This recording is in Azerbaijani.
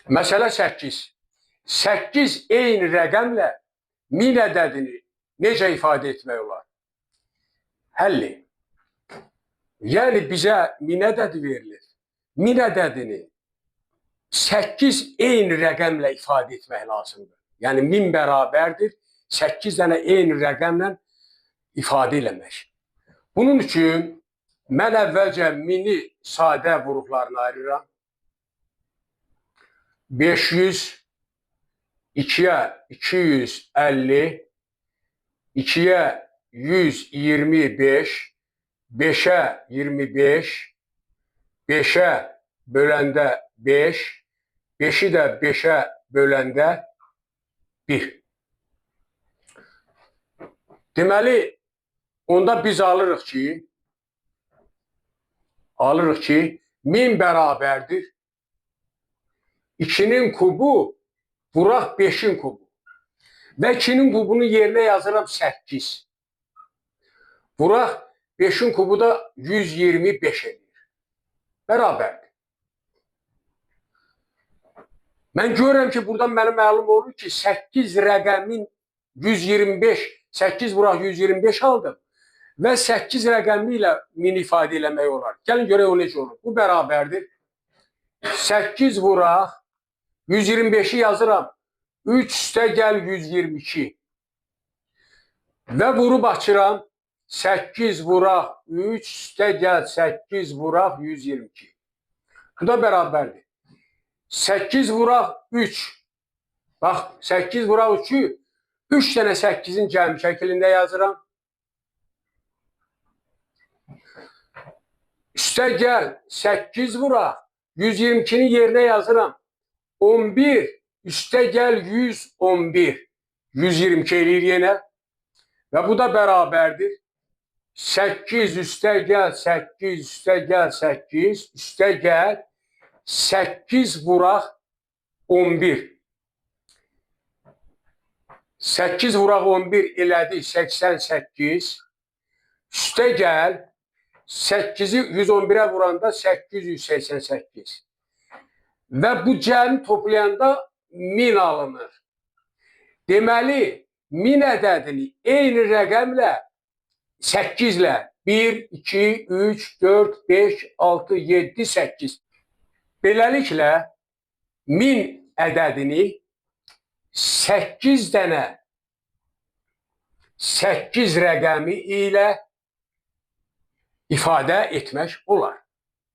Məsələ 8. 8 eyni rəqəmlə 1000 ədədini necə ifadə etmək olar? Həlli. Yəni bizə 1000 ədədi verilir. 1000 ədədini 8 eyni rəqəmlə ifadə etmək lazımdır. Yəni 1000 bərabərdir 8 dənə eyni rəqəmlə ifadə eləmək. Bunun üçün mən əvvəlcə 1000-i sadə qruplarına ayırıram. 500, 2-yə 250, 2-yə 125, 5-ə 25, 5-ə böləndə 5, 5-i də 5-ə böləndə 1. Deməli, onda biz alırıq ki, 1000 bərabərdir 2-nin kubu vuraq 5-in kubu. Və 2-nin kubunu yerinə yazıram 8. Vuraq 5-in kubu da 125 edir. Bərabərdir. Mən görürəm ki, buradan mənə məlum olur ki, 8 rəqəmin 125, 8 vuraq 125 aldım və 8 rəqəmi ilə 1000 ifadə eləmək olar. Gəlin görək o necə olur. Bu bərabərdir. 8 vuraq 125'i yazıram. 3 üstə gəl 122. Və vurub açıram. 8 vuraq 3 üstə gəl 8 vuraq 122. Bu da bərabərdir. 8 vuraq 3. Bax, 8 vuraq 3'ü 3 dənə 8'in cəmi şəklində yazıram. Üstə gəl 8 vuraq 122'ni yerinə yazıram. 11 üstə gəl 111. 122 eləyir yenə. Və bu da bərabərdir. 8 üstə gəl 8 üstə gəl 8 üstə gəl 8 vuraq 11. 8 vuraq 11 elədi 88. Üstə gəl 8'i 111'ə vuranda 888. Və bu cəmi toplayanda 1000 alınır. Deməli, 1000 ədədini eyni rəqəmlə 8 ilə 1, 2, 3, 4, 5, 6, 7, 8. Beləliklə, 1000 ədədini 8 dənə 8 rəqəmi ilə ifadə etmək olar.